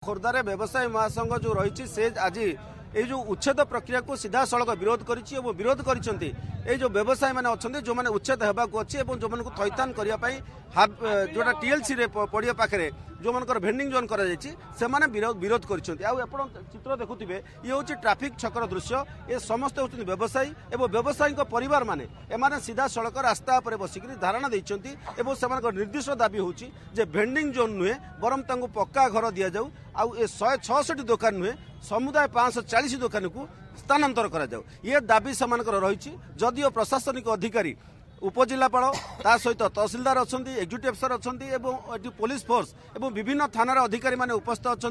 खोर्धारे व्यवसायी महासंघ जो रही से आज ये जो उच्छेद प्रक्रिया को सीधा सड़क विरोध विरोध कर जो व्यवसायी मैंने अच्छा जो मैंने उच्छेद होगा अच्छे जो थैथान करने जोटा टीएलसी पड़िया पाखे जो मन भेंडिंग जोन कर विरोध कर चित्र देखुवे ये हूँ ट्राफिक छकर दृश्य ये समस्त हूँ व्यवसायी और व्यवसायी परिवार माने एमाने सीधा सड़क रास्ता पर बसिक धारणा देते निर्दिष्ट दाबी हूँ भेंडिंग जोन नुहे बरम पक्का घर दि जाऊ आउ 166 दुकान नुहे समुदाय 540 दुकान को स्थानांतर करा जाऊ ये दाबी सेमानकर रही जदिओ प्रशासनिक अधिकारी उपजिलापाल ता सहित तहसिलदार अच्छा एक्जिक्यूटिव अफिसर अच्छा पुलिस फोर्स और विभिन्न थानार अधिकारी माने उपस्थित अच्छा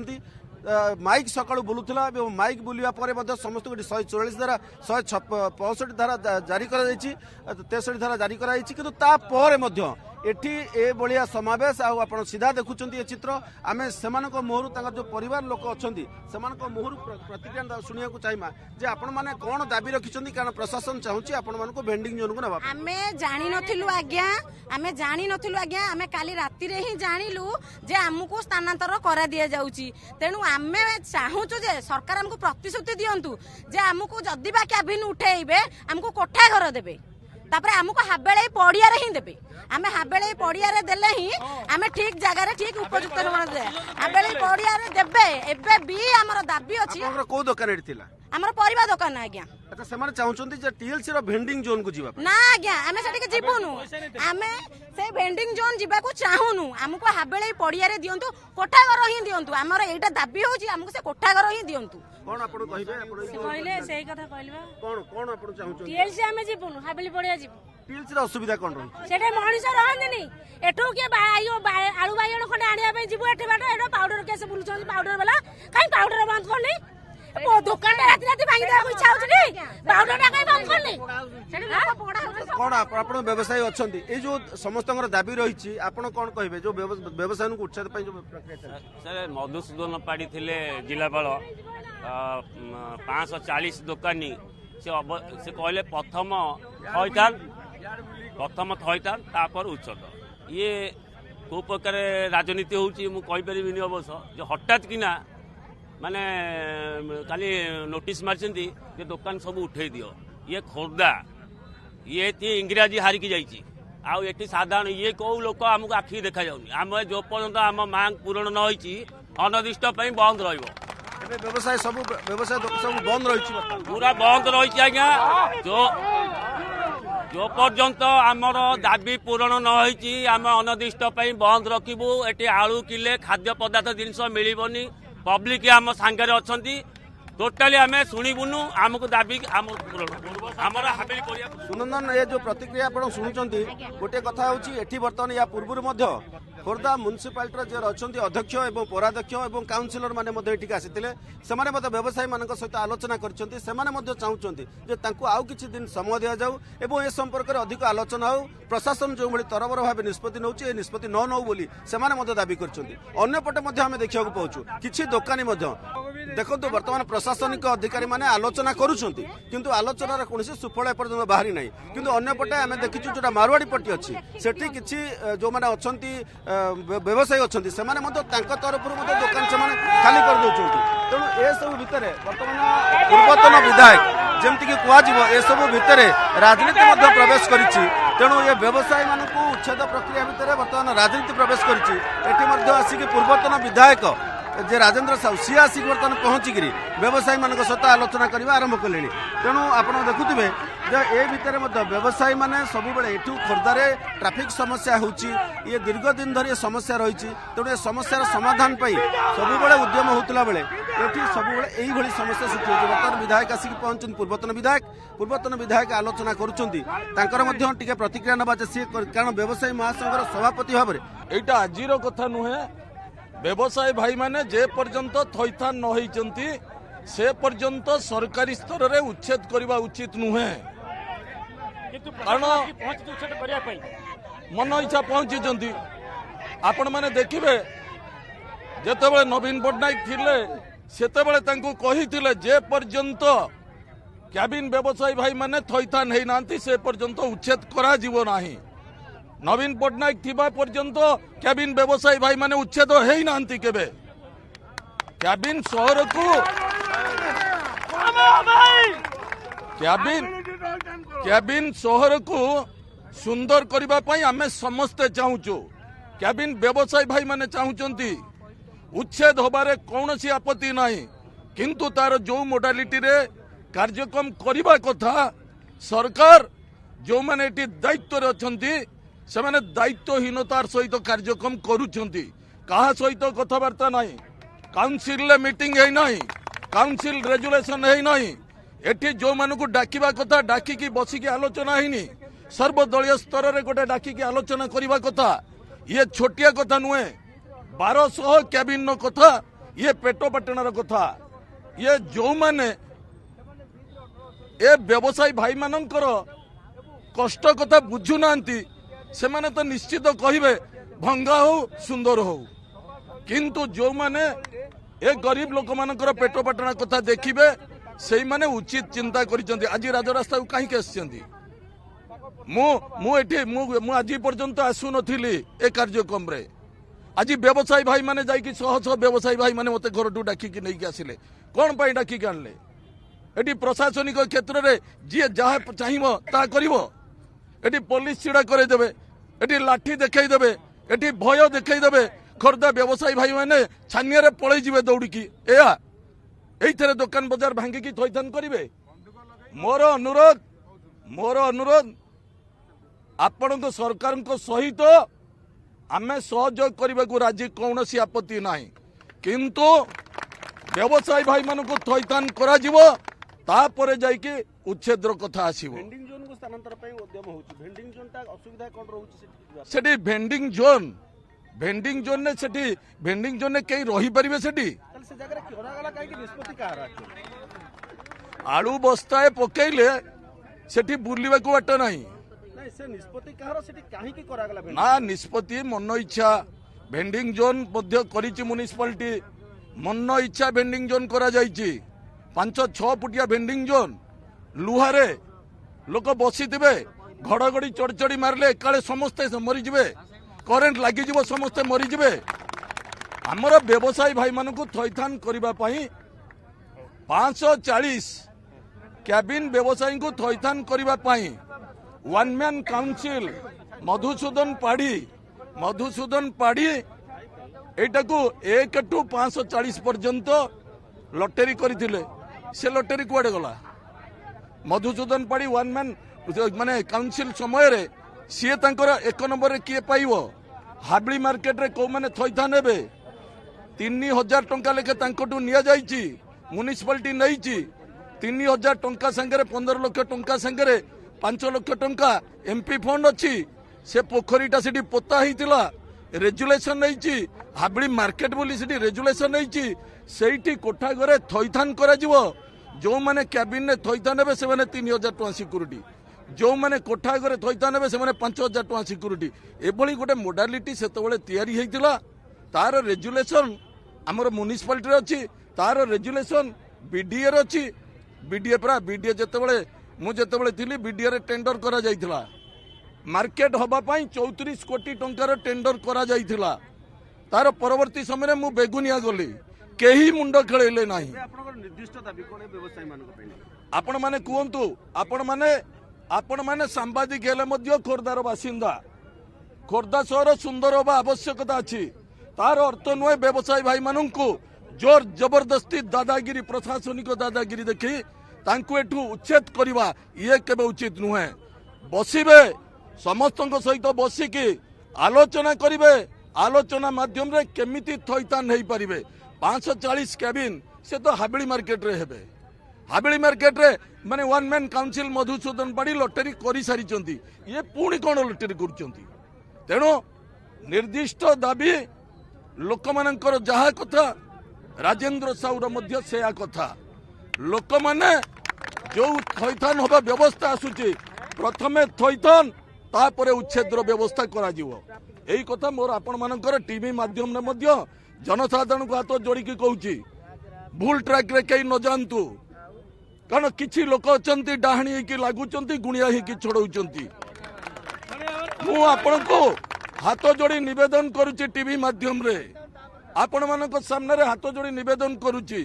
माइक सकाळु बुलुला माइक बुलिया पर समस्त 144 धारा 165 धारा जारी कर 63 धारा जारी कराई किंतु तापर एठी ए बलिया समावेश आप सीधा देखुं ये चित्र आम से मुहर जो परिवार लोक अच्छा से मुहर प्रतिक्रिया शुणा चाहिए जे आपण मैंने कौन दाबी रखिंट कारण प्रशासन चाहूँगी आपण भेंडिंग जोन को ना आम जानी नथिलु आज्ञा आम जानी नथिलु आज्ञा आम काली राति रे ही जानिलु जे आमको स्थानांतर करा दिया जाउची तेणु आम चाहूचु जे सरकार हमको प्रतिश्रुति दियंतु जे आमको जदि बा कैबिन उठेइबे हमको कोठा घर देबे तापर आमको हाबेले पड़िया रे ही देबे आम हाबेले पड़िया रे देले ही आम ठीक जगह रे ठीक उपयुक्त दे हाबेले पड़िया रे देबे एबे भी हमर दाबी अछि को दुकान रे थिला हमर परिवा दुकान आज्ञा अच्छा से चाहूँ जे टीएलसी रो भेंडिंग जोन को जीवा ना आज्ञा आमे सेठी के जीवनु आमे से भेंडिंग जोन जीवा को चाहूनु हमको हाबेले पड़िया रे दियंतु कोठा घर ही दियंतु हमर एटा दाबी होची हमको से कोठा घर ही दियंतु कोन आपण कहिबे आपण कहले सही कथा कहलबा कोन कोन आपण चाहूँ टीएलसी आमे जीवनु हाबेली पड़िया जीव टीएलसी रो असुविधा कोन रही सेटे मଣିଷ रहंदिनी एठो के आलू बाइगण खंडे आनिया पे जीव एठे बाट एठो पाउडर केसे बुलुछन पाउडर वाला काई पाउडर बंद करनी दुकान राति राति भांगी देबा इच्छा होछि पाउडर टा काई बंद करनी सेटे लोक पड़ा कोन आपण व्यवसायी अछंती ए जो समस्तंगर दाबी रही आपण कोन कहिबे जो व्यवसाय को उच्छेद पई जो प्रक्रिया सर मधुसूदन पाड़ी थिले जिलापाल 540 दुकानी से कहले प्रथम थैथान तापर उच्छेद ये को प्रकार राजनीति होची मु कहि परिबिनी अवश्य जो हठात किना माने खाली नोटिस मारचंती जे दुकान सब उठे दियो ये खोर्धा ये इंग्राजी हारिकी जाइए आउ ये साधारण ये कौ लोक आमको आखि देखा जाऊनी आम जो पर्यंत आम मांग पूरण न होई अनिर्दिष्ट बंद व्यवसाय सब बंद रही पूरा बंद रही आज्ञा जो पर्यंत आमर दाबी पूरण न होई आम अनिर्दिष्ट बंद रखिबू एटी आलू किले खाद्य पदार्थ जिनस मिलबनी पब्लिक आम सांगे अच्छा टोटाली आम शुणुनु आमको दाबी आमर हाबेली पड़िया सुनंदन ये जो प्रतिक्रिया आप शुणुंट गोटे कथा होती बर्तमान या पूर्व खोर्धा म्युनिसिपालिटी जे अच्छा अध्यक्ष और पौराध्यक्ष और काउनसिलर मैंने आसीते से व्यवसायी मान सहित आलोचना करते चाहूँ आउ किसी दिन समय दि जाऊ और ए संपर्क में अधिक आलोचना हो प्रशासन जो भाई तरबर भाव निष्पत्ति नौ निष्पत्ति न नौ बोली से दाबी करपटे आम देखा पाचु कि दोकानी देखो बर्तमान प्रशासनिक अधिकारी माने आलोचना करुछंती किंतु आलोचनार कौन सुफल एपर्यंत बाहरी ना किंतु अन्यपटे आम देखीचु जो मारवाड़ी पट्टी अच्छी सेठी किछि जो माने अछंती व्यवसायी अच्छा से तरफ दुकान से खाली कर दौरान तेणु ए सब भितर बर्तमान पूर्वतन विधायक जमती कि कह सब भितर राजनीति प्रवेश करिछि तेणु ये व्यवसायी मान उच्छेद प्रक्रिया भितर बर्तमान राजनीति प्रवेश करिछि आसिक पूर्वतन विधायक जे राजेंद्र साहू सी आसिक बर्तमान पहुंचिक व्यवसायी मान सहित आलोचना करने आरंभ कले तेणु आप देखुवे ए भितर व्यवसायी मैंने सब खोर्धारे ट्राफिक समस्या होची ये दीर्घ दिन धरी समस्या रही तेणु समस्यार समाधान सब उद्यम होता बेले ये सब यही समस्या सृष्टि होती बर्तमान विधायक आसिक पहुंचते पूर्वतन विधायक आलोचना कर प्रतिक्रिया ना सी कारण व्यवसायी महासंघर सभापति भाव में यहाँ आज कथा नुहे व्यवसायी भाई माने जे पर्यंत थैथान न होइचंती से पर्यंत सरकारी स्तर रे उच्छेद करबा उचित नुहे कारण मन इच्छा पहुंची आपण माने देखिबे जेतेबेले नवीन पटनायक थिले सेतेबेले तांको कहिथिले जे पर्यंत कैबिन व्यवसायी भाई माने थैथान हेइ नांती से पर्यंत उच्छेद करा जीवो नाही नवीन पटनायक थिबा पर्यंत कैबिन व्यवसायी भाई माने उच्छेद हेइ नांती केबे କ୍ୟାବିନ୍ ସହରକୁ କ୍ୟାବିନ୍ ସହରକୁ ସୁନ୍ଦର କରିବା ପାଇଁ ଆମେ ସମସ୍ତେ ଚାହୁଁଛୁ। କ୍ୟାବିନ୍ ବ୍ୟବସାୟୀ ଭାଇ ମାନେ ଚାହୁଁଛନ୍ତି ଉଚ୍ଛେଦ ହେବାରେ କୌଣସି ଆପତ୍ତି ନାହିଁ, କିନ୍ତୁ ତାର ଯୋଉ ମୋଡାଲିଟିରେ କାର୍ଯ୍ୟକ୍ରମ କରିବା କଥା ସରକାର ଯୋଉମାନେ ଏଠି ଦାୟିତ୍ୱରେ ଅଛନ୍ତି ସେମାନେ ଦାୟିତ୍ୱହୀନତାର ସହିତ କାର୍ଯ୍ୟକ୍ରମ କରୁଛନ୍ତି। କାହା ସହିତ କଥାବାର୍ତ୍ତା ନାହିଁ, କାଉନସିଲରେ ମିଟିଂ ହେଇନାହିଁ, କାଉନସିଲ ରେଜୁଲେସନ ହେଇନାହିଁ। ଏଠି ଯୋଉମାନଙ୍କୁ ଡାକିବା କଥା ଡାକିକି ବସିକି ଆଲୋଚନା ହେଇନି। ସର୍ବଦଳୀୟ ସ୍ତରରେ ଗୋଟେ ଡାକିକି ଆଲୋଚନା କରିବା କଥା। ଇଏ ଛୋଟିଆ କଥା ନୁହେଁ। 1200 କ୍ୟାବିନ୍ର କଥା, ଇଏ ପେଟ ପାଟଣାର କଥା। ଇଏ ଯୋଉମାନେ ଏ ବ୍ୟବସାୟୀ ଭାଇମାନଙ୍କର କଷ୍ଟ କଥା ବୁଝୁନାହାନ୍ତି ସେମାନେ ତ ନିଶ୍ଚିତ କହିବେ ଭଙ୍ଗା ହଉ ସୁନ୍ଦର ହଉ, କିନ୍ତୁ ଯୋଉମାନେ ଏ ଗରିବ ଲୋକମାନଙ୍କର ପେଟ ପାଟଣା କଥା ଦେଖିବେ ସେଇମାନେ ଉଚିତ ଚିନ୍ତା କରିଛନ୍ତି। ଆଜି ରାଜରାସ୍ତାକୁ କାହିଁକି ଆସିଛନ୍ତି? ମୁଁ ଆଜି ପର୍ଯ୍ୟନ୍ତ ଆସୁନଥିଲି ଏ କାର୍ଯ୍ୟକ୍ରମରେ। ଆଜି ବ୍ୟବସାୟୀ ଭାଇ ମାନେ ଯାଇକି ଶହ ଶହ ବ୍ୟବସାୟୀ ଭାଇ ମାନେ ମତେ ଘରଠୁ ଡାକିକି ନେଇକି ଆସିଲେ। କଣ ପାଇଁ ଡାକିକି ଆଣିଲେ? ଏଠି ପ୍ରଶାସନିକ କ୍ଷେତ୍ରରେ ଯିଏ ଯାହା ଚାହିଁବ ତାହା କରିବ। ଏଠି ପୋଲିସ ଛିଡ଼ା କରେଇଦେବେ, ଏଠି ଲାଠି ଦେଖେଇଦେବେ, ଏଠି ଭୟ ଦେଖେଇଦେବେ। ଖୋର୍ଦ୍ଧା ବ୍ୟବସାୟୀ ଭାଇ ମାନେ ଛାନିଆରେ ପଳେଇ ଯିବେ ଦୌଡ଼ିକି। ଏଇଥିରେ ଦୋକାନ ବଜାର ଭାଙ୍ଗିକି ଥଇଥାନ କରିବେ। ମୋର ଅନୁରୋଧ ଆପଣଙ୍କ ସରକାରଙ୍କ ସହିତ ଆମେ ସହଯୋଗ କରିବାକୁ ରାଜି, କୌଣସି ଆପତ୍ତି ନାହିଁ, କିନ୍ତୁ ବ୍ୟବସାୟୀ ଭାଇ ମାନଙ୍କୁ ଥଇଥାନ କରାଯିବ, ତାପରେ ଯାଇକି ଉଚ୍ଛେଦର କଥା ଆସିବ। ଭେଣ୍ଡିଂ ଜୋନକୁ ସ୍ଥାନାନ୍ତର ପାଇଁ ଉଦ୍ୟମ ହେଉଛି। ଭେଣ୍ଡିଂ ଜୋନଟା ଅସୁବିଧା କ'ଣ ରହୁଛି ସେଠି? ଭେଣ୍ଡିଂ ଜୋନରେ ସେଠି ଭେଣ୍ଡିଂ ଜୋନରେ କେହି ରହିପାରିବେ ସେଠି? ସେ ଜାଗାରେ କରାଗଲା କାହିଁକି? ନିଷ୍ପତ୍ତି କାହାର? ଆଳୁ ବସ୍ତାଏ ପକେଇଲେ ସେଠି ବୁଲିବାକୁ ବାଟ ନାହିଁ। ସେ ନିଷ୍ପତ୍ତି କାହାର? ସେଠି କାହିଁକି କରାଗଲା? ନା, ନିଷ୍ପତ୍ତି ମନ ଇଚ୍ଛା ଭେଣ୍ଡିଂ ଜୋନ ମଧ୍ୟ କରିଛି ମ୍ୟୁନିସିପାଲିଟି। ମନ ଇଚ୍ଛା ଭେଣ୍ଡିଂ ଜୋନ କରାଯାଇଛି। 5-6 ଫୁଟିଆ ଭେଣ୍ଡିଂ ଜୋନ, ଲୁହାରେ ଲୋକ ବସିଥିବେ, ଘଡଘଡି ଚଢଚଢି ମାରିଲେ ଏକାଳେ ସମସ୍ତେ ମରିଯିବେ, କରେଣ୍ଟ ଲାଗିଯିବ, ସମସ୍ତେ ମରିଯିବେ। ଆମର ବ୍ୟବସାୟୀ ଭାଇମାନଙ୍କୁ ଥଇଥାନ କରିବା ପାଇଁ 540 କ୍ୟାବିନ୍ ବ୍ୟବସାୟୀଙ୍କୁ ଥଇଥାନ କରିବା ପାଇଁ one man council Madhusudan Padhi ଏଇଟାକୁ 1 ଟୁ 540 ପର୍ଯ୍ୟନ୍ତ ଲଟେରୀ କରିଥିଲେ। ସେ ଲଟେରୀ କୁଆଡେ ଗଲା? ମଧୁସୂଦନ ପାଢୀ ୱାନ୍ ମ୍ୟାନ୍ ମାନେ କାଉନସିଲ ସମୟରେ ସିଏ ତାଙ୍କର 1 ନମ୍ବରରେ କିଏ ପାଇବ? ହାବଳି ମାର୍କେଟରେ କୋଉମାନେ ଥଇଥାନ ହେବେ? 3000 ଟଙ୍କା ଲେଖେ ତାଙ୍କଠୁ ନିଆଯାଇଛି, ମ୍ୟୁନିସିପାଲିଟି ନେଇଛି। 3000 ଟଙ୍କା ସାଙ୍ଗରେ 15 ଲକ୍ଷ ଟଙ୍କା ସାଙ୍ଗରେ 5 ଲକ୍ଷ ଟଙ୍କା ଏମ୍ପି ଫଣ୍ଡ ଅଛି। ସେ ପୋଖରୀଟା ସେଠି ପୋତା ହେଇଥିଲା, ରେଜୁଲେସନ ନେଇଛି। ହାବଳି ମାର୍କେଟ ବୋଲି ସେଠି ରେଜୁଲେସନ ନେଇଛି। ସେଇଠି କୋଠା ଘରେ ଥଇଥାନ କରାଯିବ। ଯୋଉମାନେ କ୍ୟାବିନରେ ଥଇଥାନ ହେବେ ସେମାନେ 3000 ଟଙ୍କା ସିକ୍ୟୁରିଟି, ଯୋଉମାନେ କୋଠା ଘରେ ଥଇଥାନ ହେବେ ସେମାନେ 5000 ଟଙ୍କା ସିକ୍ୟୁରିଟି। ଏଭଳି ଗୋଟେ ମୋଡାଲିଟି ସେତେବେଳେ ତିଆରି ହେଇଥିଲା। ତାର ରେଜୁଲେସନ ଆମର ମ୍ୟୁନିସିପାଲିଟିରେ ଅଛି, ତାର ରେଜୁଲେସନ ବିଡିଏରେ ଅଛି। ବିଡିଏ ଯେତେବେଳେ ଥିଲି ବିଡିଏରେ ଟେଣ୍ଡର କରାଯାଇଥିଲା। ମାର୍କେଟ ହବା ପାଇଁ 34 କୋଟି ଟଙ୍କାର ଟେଣ୍ଡର କରାଯାଇଥିଲା। ତାର ପରବର୍ତ୍ତୀ ସମୟରେ ମୁଁ ବେଗୁନିଆ ଗଲି, କେହି ମୁଣ୍ଡ ଖେଳେଇଲେ ନାହିଁ। ଆପଣ ମାନେ କୁହନ୍ତୁ, ଆପଣ ମାନେ ସାମ୍ବାଦିକ ହେଲେ ମଧ୍ୟ ଖୋର୍ଦ୍ଧାର ବାସିନ୍ଦା। ଖୋର୍ଦ୍ଧା ସହର ସୁନ୍ଦର ହେବା ଆବଶ୍ୟକତା ଅଛି। ତାର ଅର୍ଥ ନୁହେଁ ବ୍ୟବସାୟୀ ଭାଇ ମାନଙ୍କୁ ଜୋର ଜବରଦସ୍ତି ଦାଦାଗିରି, ପ୍ରଶାସନିକ ଦାଦାଗିରି ଦେଖି ତାଙ୍କୁ ଏଠୁ ଉଚ୍ଛେଦ କରିବା, ଇଏ କେବେ ଉଚିତ ନୁହେଁ। ବସିବେ, ସମସ୍ତଙ୍କ ସହିତ ବସିକି ଆଲୋଚନା କରିବେ। ଆଲୋଚନା ମାଧ୍ୟମରେ କେମିତି ଥଇଥାନ ହେଇପାରିବେ। 540 କ୍ୟାବିନ୍ ସେ ତ ହାବଳି ମାର୍କେଟରେ ହେବେ। ହାବଳି ମାର୍କେଟରେ ମାନେ one man council Madhusudan Padhi lottery କରିସାରିଛନ୍ତି। ଇଏ ପୁଣି କ'ଣ ଲଟେରୀ କରୁଛନ୍ତି? ତେଣୁ ନିର୍ଦ୍ଦିଷ୍ଟ ଦାବି ଲୋକମାନଙ୍କର ଯାହା କଥା, ରାଜେନ୍ଦ୍ର ସାହୁର ମଧ୍ୟ ସେୟା କଥା। ଲୋକମାନେ ଯୋଉ ଥଇଥାନ ହବା ବ୍ୟବସ୍ଥା ଆସୁଛି, ପ୍ରଥମେ ଥଇଥାନ ତାପରେ ଉଚ୍ଛେଦର ବ୍ୟବସ୍ଥା କରାଯିବ। ଏଇ କଥା ମୋର ଆପଣମାନଙ୍କର ଟିଭି ମାଧ୍ୟମରେ ମଧ୍ୟ ଜନସାଧାରଣଙ୍କୁ ହାତ ଯୋଡ଼ିକି କହୁଛି, ଭୁଲ ଟ୍ରାକରେ କେହି ନ ଯାଆନ୍ତୁ। କାରଣ କିଛି ଲୋକ ଅଛନ୍ତି ଡାହାଣୀ ହେଇକି ଲାଗୁଛନ୍ତି, ଗୁଣିଆ ହେଇକି ଛଡଉଛନ୍ତି। ମୁଁ ଆପଣଙ୍କୁ ହାତ ଯୋଡ଼ି ନିବେଦନ କରୁଛି ଟିଭି ମାଧ୍ୟମରେ, आपण मानक सामने हाथ जोड़ी निवेदन करुच्ची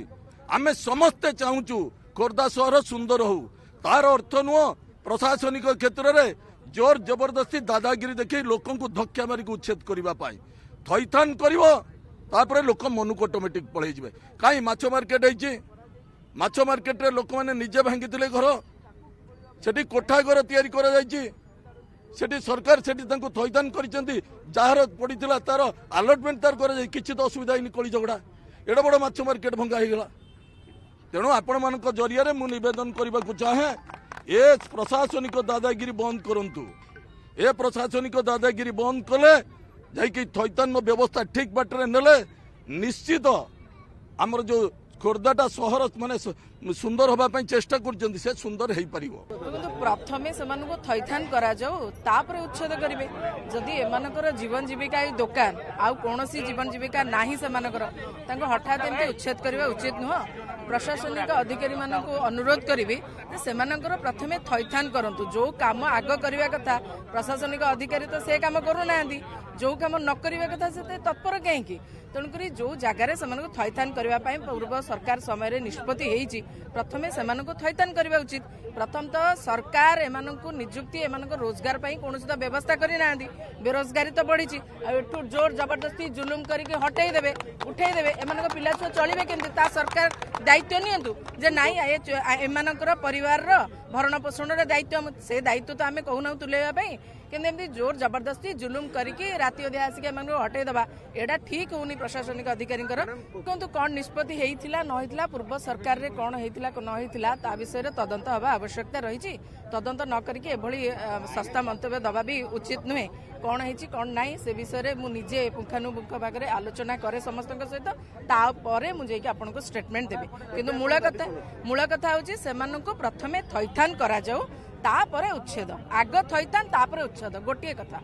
आमे समस्ते चाहूचु खोर्धा सहर सुंदर हो तार अर्थ नुह प्रशासनिक क्षेत्र में जोर जबरदस्ती दादागिरी देखी लोक धक्का मारिक उच्छेद करने थईथान कर लोक मन को ऑटोमेटिक पलि जाए कहीं माछ मार्केट होती माछ मार्केट रे लोक मैंने निजे भांगी घर सेठी कोठा घर तैयारी करा जायछि सेठी सरकार सेठी तांको थईथान करिसेंती जार पड़ीथिला तार अलॉटमेंट तार करा जाय किछि तो असुविधा इन कली झगड़ा एडा बड़ माछ मार्केट भंगा हो गला तेणु आपण मानक जरिया मु निवेदन करने को चाहे ए प्रशासनिक दादागिरी बंद करंतु ए प्रशासनिक दादागिरी बंद कले जाइए थईथान व्यवस्था ठीक बाटर नेले निश्चित आमर जो खोर्धाटा सहर माने सुंदर होगा चेष्टा कर सुंदर हो पार प्रथमे से थईथान करा जाऊ तापर उच्छेद करेंगे जदि एमानकर जीवन जीविका दुकान आउ कौन जीवन जीविका नाही से हठात एमती उच्छेद करवा उचित नुह प्रशासनिक अधिकारी मानक अनुरोध करी से प्रथमे थईथान करंतु जो काम आग करने कथा प्रशासनिक अधिकारी तो से काम करूना जो काम न करने कथा से तत्पर कहीं तेणुक जो जगार से थईथान करने पूर्व सरकार समय निष्पत्ति होती प्रथमे से थईथान करवा उचित प्रथम तो सरकार एमानकु निजुक्ति एमानक रोजगार कौन व्यवस्था करना बेरोजगारी तो बढ़ी एठू जोर जबरदस्ती जुलुम करके हटई देवे उठे देवे एमानक पिला छुआ चलिबे केमती सरकार दायित्व नियंतु जे नाई एमानकर परिवार भरण पोषण दायित्व से दायित्व तो आम कहूना तुलेवाई कि जोर जबरदस्ती जुलुम करके राति अधे आसिक हटई देवा एटा ठीक होनी प्रशासनिक अधिकारी किंतु कौन निष्पत्ति होता न पूर्व सरकार रे कौन होता न होता ता विषय तदंत हवा आवश्यकता रही तदंत न करके एभली सस्ता मंतव्य दवा भी उचित नुहे कौन होती कौन नाई से विषय मु निजे पुंखानुपुंख भाग में आलोचना करे समस्त सहित तापर मुझे आपको स्टेटमेंट देवी किंतु मूल कथा हूँ से प्रथमे थईथान करा जाऊ तापर उच्छेद आग थईथान तापर उच्छेद गोटे कथा।